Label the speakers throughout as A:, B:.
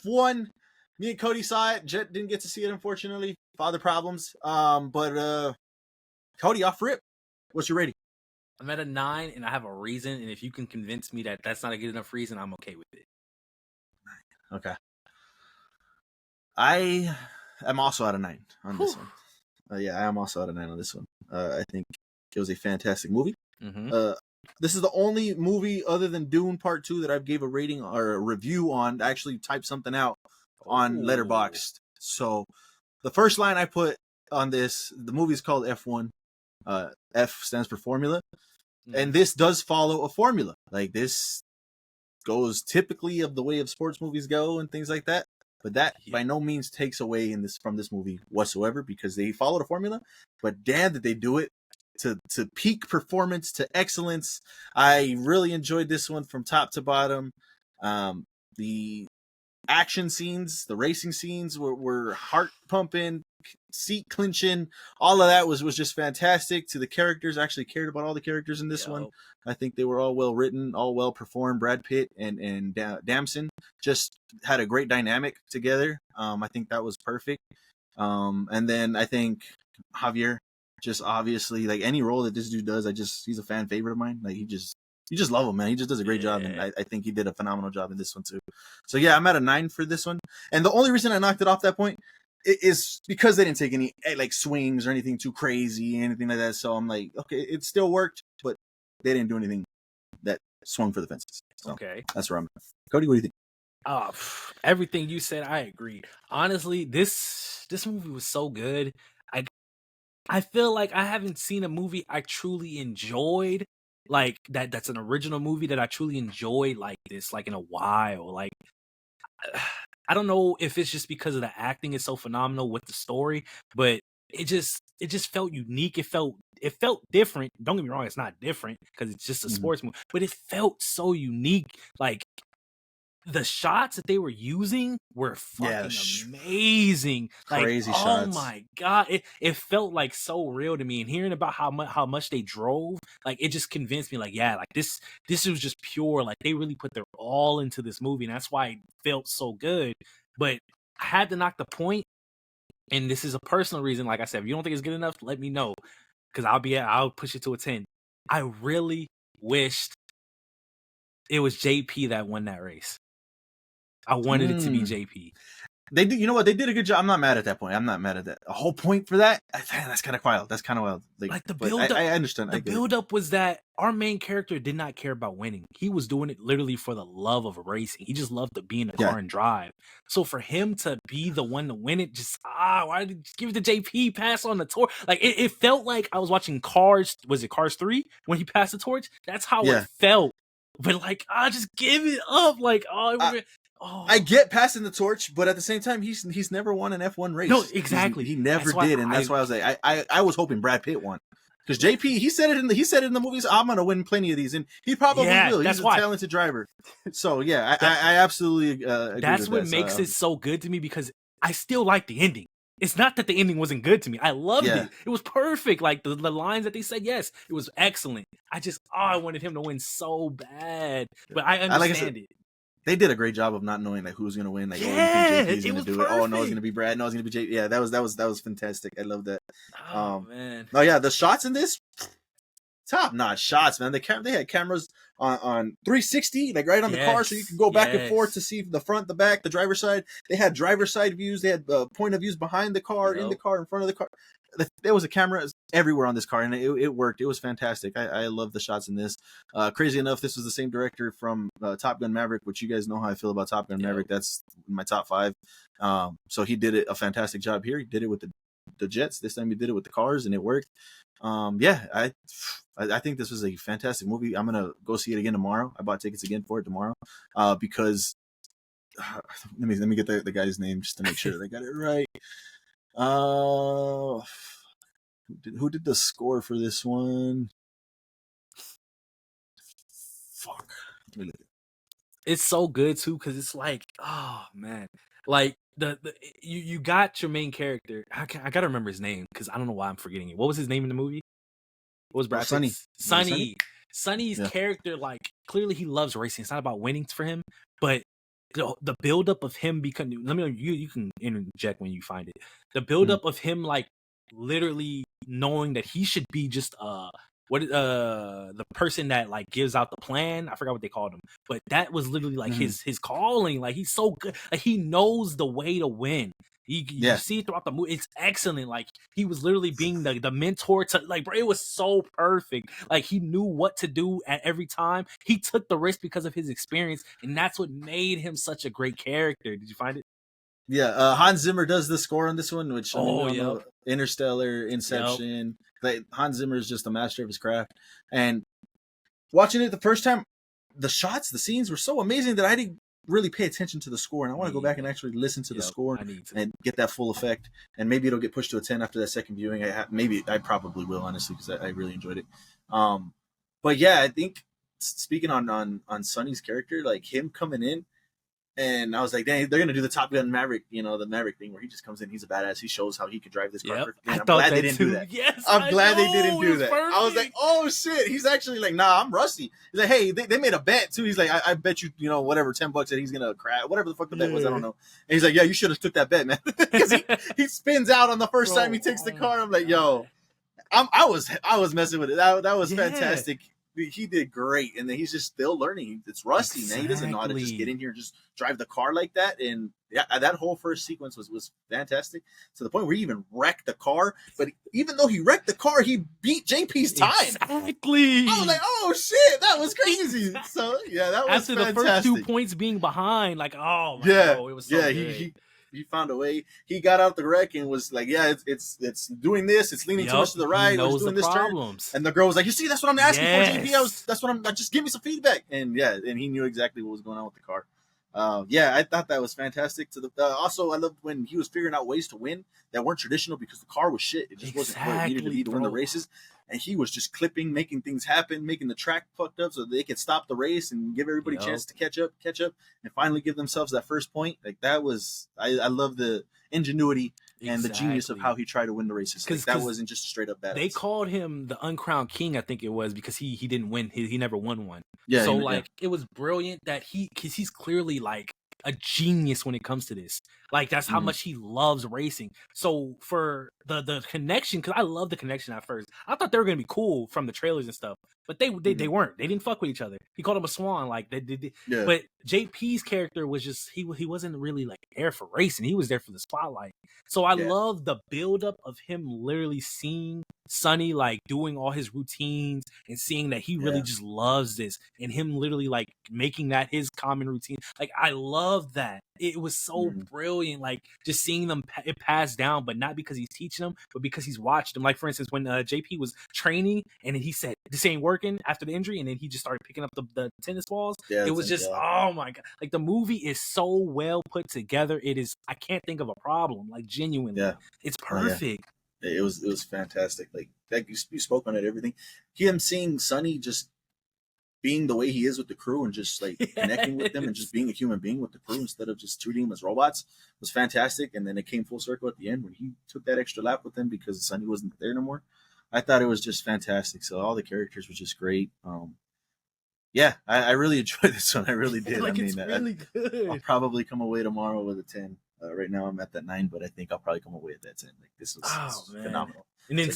A: F1. Me and Cody saw it. Jet didn't get to see it, unfortunately. Father problems. But Cody, off rip. What's your rating?
B: I'm at a 9, and I have a reason. And if you can convince me that that's not a good enough reason, I'm okay with it.
A: Okay. I am also at a 9 on this one. Yeah, I am also at a 9 on this one. I think it was a fantastic movie.
B: Mm-hmm.
A: This is the only movie other than Dune Part 2 that I've gave a rating or a review on. I actually typed something out on Letterboxd. So the first line I put on this, the movie is called F1. F stands for formula.
B: Mm-hmm.
A: And this does follow a formula. Like, this goes typically of the way of sports movies go and things like that. But that by no means takes away from this movie whatsoever, because they followed a formula. But damn, did they do it to peak performance, to excellence. I really enjoyed this one from top to bottom. The action scenes, the racing scenes were heart pumping, seat clinching. All of that was just fantastic. To the characters, I actually cared about all the characters in this one. I think they were all well written, all well performed. Brad Pitt and Damson just had a great dynamic together. I think that was perfect. And then I think Javier, just obviously, like, any role that this dude does, he's a fan favorite of mine. Like, you just love him, man. He just does a great job, and I think he did a phenomenal job in this one too. So yeah, I'm at a 9 for this one. And the only reason I knocked it off that point is because they didn't take any like swings or anything too crazy, anything like that. So I'm like, okay, it still worked, but they didn't do anything that swung for the fences. So
B: okay,
A: that's where I'm at. Cody, what do you think?
B: Everything you said, I agree. Honestly, this movie was so good. I feel like I haven't seen a movie I truly enjoyed, like that's an original movie that I truly enjoyed like this, like, in a while. Like, I don't know if it's just because of the acting is so phenomenal with the story, but it just felt unique. It felt different. Don't get me wrong, it's not different because it's just a sports movie, but it felt so unique. Like, the shots that they were using were fucking amazing. Like,
A: crazy shots.
B: Oh my god, it felt like so real to me. And hearing about how much they drove, like, it just convinced me, like, yeah, like this was just pure. Like, they really put their all into this movie, and that's why it felt so good. But I had to knock the point, and this is a personal reason. Like I said, if you don't think it's good enough, let me know, because I'll push it to a 10. I really wished it was JP that won that race. I wanted it to be JP.
A: They did, you know what? They did a good job. I'm not mad at that point. I'm not mad at that. A whole point for that? That's kind of wild. That's kind of wild.
B: Like the build up.
A: I understand.
B: The build up was that our main character did not care about winning. He was doing it literally for the love of racing. He just loved to be in the car and drive. So for him to be the one to win it, just why did you give it to JP? Pass on the torch. Like, it felt like I was watching Cars. Was it Cars 3 when he passed the torch? That's how it felt. But like, just give it up. Like,
A: I get passing the torch, but at the same time, he's never won an F1 race.
B: No, exactly.
A: He never did, and that's why I was like, I was hoping Brad Pitt won, because JP, he said it in the movies. I'm gonna win plenty of these, and he probably will. He's a talented driver. So yeah, I absolutely agree.
B: That's what makes it so good to me, because I still like the ending. It's not that the ending wasn't good to me. I loved it. It was perfect. Like, the lines that they said, yes, it was excellent. I wanted him to win so bad, but I understand it.
A: They did a great job of not knowing like who's gonna win. Like, you think JP's gonna do it? Oh no, it's gonna be Brad. No, it's gonna be JP. Yeah, that was fantastic. I love that.
B: Oh man.
A: Oh yeah, the shots in this, top notch shots, man. They had cameras on 360, like right on the car, so you can go back and forth to see the front, the back, the driver's side. They had driver's side views. They had point of views behind the car, in the car, in front of the car. There was a camera everywhere on this car, and it worked. It was fantastic. I love the shots in this. Crazy enough, this was the same director from Top Gun Maverick, which you guys know how I feel about Top Gun Maverick. That's my top 5. So he did a fantastic job here. He did it with the jets. This time he did it with the cars, and it worked. I think this was a fantastic movie. I'm gonna go see it again tomorrow. I bought tickets again for it tomorrow, because let me get the guy's name just to make sure they got it right. Who did the score for this one? Fuck.
B: It's so good too, because it's like, oh man, like you got your main character. I gotta remember his name, because I don't know why I'm forgetting it. What was his name in the movie? What was Brad Pitt's? Sonny's character, like, clearly he loves racing. It's not about winning for him, but the buildup of him becoming. Let me know, you can interject when you find it. The
A: Mhm.
B: buildup of him like literally knowing that he should be just the person that like gives out the plan. I forgot what they called him, but that was literally like
A: Mhm.
B: his calling. Like he's so good. Like he knows the way to win. You
A: Yeah.
B: see it throughout the movie. It's excellent. Like he was literally being the mentor to like, bro. It was so perfect. Like he knew what to do at every time. He took the risk because of his experience, and that's what made him such a great character. Did you find it?
A: Yeah, Hans Zimmer does the score on this one, which I mean we
B: Oh,
A: all
B: yep,
A: know Interstellar,
B: yep.
A: Inception. Like Hans Zimmer is just a master of his craft. And watching it the first time, the shots, the scenes were so amazing that I didn't really pay attention to the score. And I want to go
B: Me
A: back and
B: either.
A: actually listen to the
B: Yep,
A: score
B: I need to.
A: and get that full effect. And maybe it'll get pushed to a 10 after that second viewing. Maybe I probably will, honestly, because I really enjoyed it. But yeah, I think speaking on Sonny's character, like him coming in, and I was like, dang, they're gonna do the Top Gun Maverick, the Maverick thing where he just comes in, he's a badass, he shows how he can drive this car
B: Yep,
A: perfectly.
B: I
A: And I'm
B: thought
A: glad they
B: that
A: didn't do
B: too.
A: that.
B: Yes,
A: I'm
B: I
A: glad they
B: know.
A: didn't
B: It
A: do
B: was
A: that. I was like,
B: perfect.
A: oh shit. He's actually like, nah, I'm rusty. He's like, hey, they made a bet too. He's like, I bet you, whatever, $10 that he's gonna crash, whatever the fuck the bet was, I don't
B: Yeah.
A: know. And he's like, yeah, you should have took that bet, man. Because he spins out on the first time he
B: Bro,
A: takes the
B: oh
A: car.
B: my
A: I'm like,
B: god.
A: yo, I was messing with it. That was
B: Yeah,
A: fantastic. He did great, and then he's just still learning. It's rusty, man. He doesn't know how to just get
B: exactly.
A: in here and just drive the car like that. And yeah, that whole first sequence was fantastic to the point where he even wrecked the car. But even though he wrecked the car, he beat JP's time.
B: Exactly.
A: I was like, oh shit, that was crazy. So yeah, that was
B: After the first 2
A: fantastic.
B: points being behind, like, oh my
A: Yeah,
B: bro, it was so
A: yeah.
B: good.
A: He found a way. He got out the wreck and was like, yeah, it's doing this. It's leaning too much to the
B: He
A: right. Or it's
B: knows the
A: doing this turn.
B: problems.
A: And the girl was like, you see, that's what I'm asking for, JP.
B: Yes.
A: That's what I'm. Just give me some feedback. And yeah, and he knew exactly what was going on with the car. Yeah, I thought that was fantastic. Also, I loved when he was figuring out ways to win that weren't traditional because the car was shit. It just wasn't what it needed to be to win the
B: Bro.
A: races. And he was just clipping, making things happen, making the track fucked up so they could stop the race and give everybody a
B: Yep.
A: chance to catch up, and finally give themselves that first point. Like that was, I love the ingenuity and the genius of how he tried to win the races. Like, that wasn't just straight up badass.
B: They called him the uncrowned king, I think it was, because he didn't win. He never won one.
A: Yeah.
B: So
A: yeah.
B: like it was brilliant that because he's clearly like a genius when it comes to this. Like that's how
A: Mhm.
B: much he loves racing. So for the connection, because I love the connection at first. I thought they were gonna be cool from the trailers and stuff, but they weren't. They didn't fuck with each other. He called him a swan, like they.
A: Yeah.
B: But JP's character was just he wasn't really like there for racing. He was there for the spotlight. So I
A: Yeah.
B: love the buildup of him literally seeing Sonny like doing all his routines and seeing that he really
A: Yeah.
B: just loves this, and him literally like making that his common routine. Like I love that. It was so
A: Mhm.
B: brilliant, like just seeing them it pass down, but not because he's teaching them, but because he's watched them. Like for instance, when JP was training and then he said this ain't working after the injury, and then he just started picking up the tennis balls.
A: Yeah,
B: It was just oh my god, like the movie is so well put together. It is, I can't think of a problem, like genuinely.
A: Yeah.
B: It's
A: Oh, yeah.
B: perfect.
A: It was fantastic. Like you spoke on it, everything. Him seeing Sonny just being the way he is with the crew and just like connecting with them and just being a human being with the crew instead of just treating them as robots was fantastic. And then it came full circle at the end when he took that extra lap with them because Sonny wasn't there no more. I thought it was just fantastic. So all the characters were just great. Yeah, I really enjoyed this one. I really did.
B: Like
A: I mean,
B: it's really good.
A: I'll probably come away tomorrow with a 10. Right now I'm at that 9, but I think I'll probably come away at that 10. Like this was phenomenal.
B: And then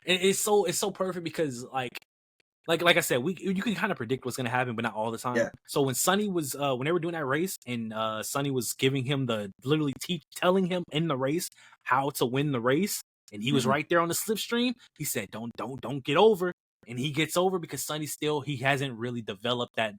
B: it's so perfect because like I said, you can kind of predict what's gonna happen, but not all the time.
A: Yeah.
B: So when Sonny was when they were doing that race and Sonny was giving him literally telling him in the race how to win the race, and he was right there on the slipstream, he said, Don't get over. And he gets over because Sonny he hasn't really developed that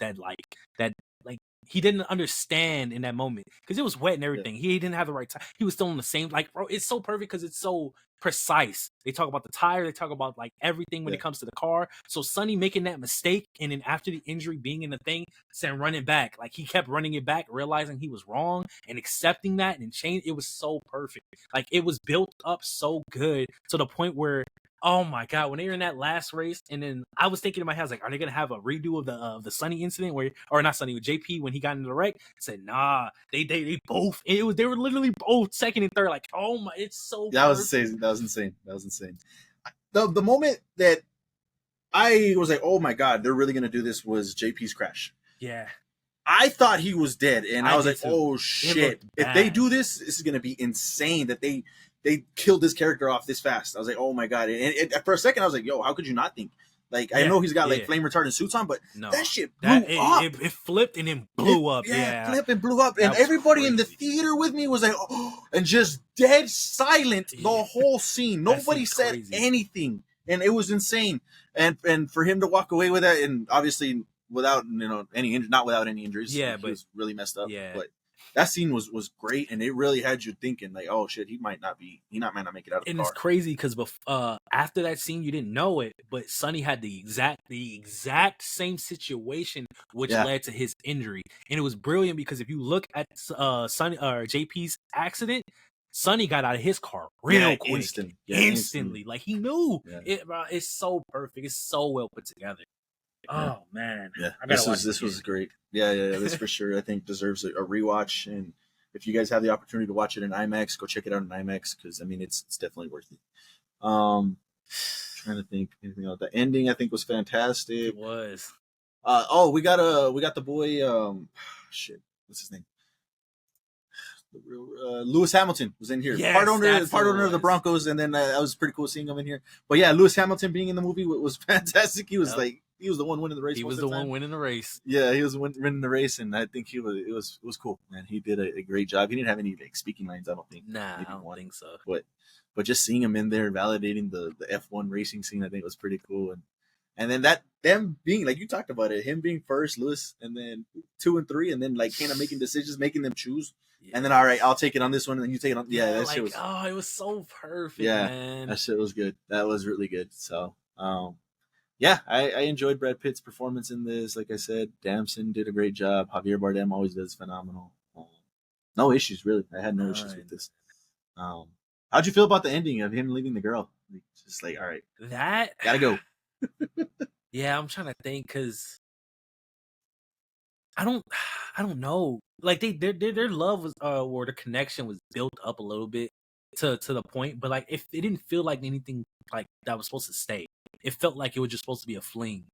B: he didn't understand in that moment because it was wet and everything. Yeah. He didn't have the right time. He was still in the same, like, bro, it's so perfect because it's so precise. They talk about the tire. They talk about like everything when it comes to the car. So Sonny making that mistake and then after the injury being in the thing, saying run it back. Like he kept running it back, realizing he was wrong and accepting that and change. It was so perfect. Like it was built up so good to the point where, oh my god, when they were in that last race, and then I was thinking in my head, I was like, are they gonna have a redo of the Sonny incident or not Sonny with JP when he got into the wreck? I said, nah, they both they were literally both second and third. Like, oh my, it's so
A: that was insane. That was insane. The moment that I was like, oh my god, they're really gonna do this was JP's crash.
B: Yeah.
A: I thought he was dead, and I was
B: did
A: like,
B: too.
A: "Oh shit! If they do this, this is gonna be insane." That they killed this character off this fast. I was like, "Oh my god!" And for a second, I was like, "Yo, how could you not think?" Like, I know he's got like flame retardant suits on, but that shit blew up.
B: It flipped and then blew up.
A: Flipped and blew up, and everybody in the theater with me was like, "Oh!" and just dead silent the whole scene. Nobody said anything, and it was insane. And for him to walk away with that, and obviously without not without any injuries.
B: Yeah,
A: like,
B: but
A: he was really messed up.
B: Yeah,
A: but that scene was great, and it really had you thinking like, oh shit, he might not make it out of the car.
B: And it's crazy because after that scene, you didn't know it, but Sonny had the exact same situation, which led to his injury, and it was brilliant because if you look at Sonny or JP's accident. Sonny got out of his car real quick, instantly. Like he knew it. Bro, it's so perfect. It's so well put together. Oh man,
A: yeah, this was great. Yeah, this for sure I think deserves a rewatch. And if you guys have the opportunity to watch it in IMAX, go check it out in IMAX because I mean it's definitely worth it. Trying to think anything else. The ending I think was fantastic.
B: It was.
A: We got the boy. Shit, what's his name? Lewis Hamilton was in here.
B: Yes,
A: part owner of the Broncos, and then that was pretty cool seeing him in here. But yeah, Lewis Hamilton being in the movie was fantastic. He was like. He was the one winning the race.
B: He was the one winning the race.
A: Yeah, he was winning the race, and I think it was cool, man. He did a great job. He didn't have any like speaking lines, I don't think.
B: Nah, I don't think so.
A: But just seeing him in there validating the F1 racing scene, I think was pretty cool. And then them being like you talked about it, him being first, Lewis, and then 2 and 3, and then like kind of making decisions, making them choose. Yeah. And then all right, I'll take it on this one, and then you take it on. Yeah, that shit was.
B: Oh, it was so perfect.
A: Yeah,
B: man.
A: That shit was good. That was really good. So. Yeah, I enjoyed Brad Pitt's performance in this. Like I said, Damson did a great job. Javier Bardem always does phenomenal. No issues, really. I had no issues with this. How'd you feel about the ending of him leaving the girl? Just like, all right,
B: that
A: gotta go.
B: Yeah, I'm trying to think because I don't know. Like their love was or the connection was built up a little bit to the point, but like if it didn't feel like anything like that was supposed to stay. It felt like it was just supposed to be a fling.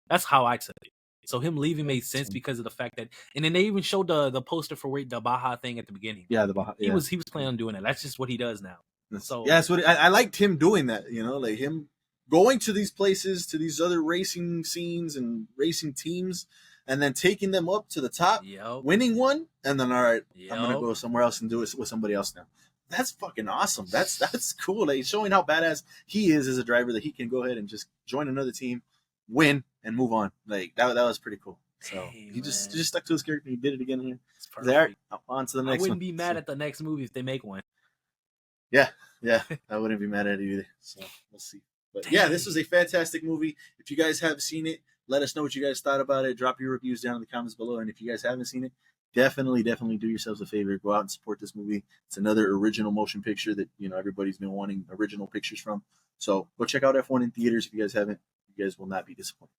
B: That's how I took it. So him leaving made sense because of the fact that, and then they even showed the poster for the Baja thing at the beginning.
A: Yeah, the Baja.
B: He was planning on doing that. That's just what he does now. So
A: yeah, that's what I liked him doing that. You know, like him going to these places, to these other racing scenes and racing teams, and then taking them up to the top, winning one, and then all right, I'm gonna go somewhere else and do it with somebody else now. That's fucking awesome. That's cool. Like showing how badass he is as a driver that he can go ahead and just join another team, win, and move on. Like that was pretty cool. So he just stuck to his character. He did it again here. There, on to the next one.
B: I wouldn't be mad at the next movie if they make one.
A: Yeah, I wouldn't be mad at it either. So we'll see. But yeah, this was a fantastic movie. If you guys have seen it, let us know what you guys thought about it. Drop your reviews down in the comments below. And if you guys haven't seen it, definitely do yourselves a favor. Go out and support this movie. It's another original motion picture that everybody's been wanting original pictures from. So go check out F1 in theaters if you guys haven't. You guys will not be disappointed.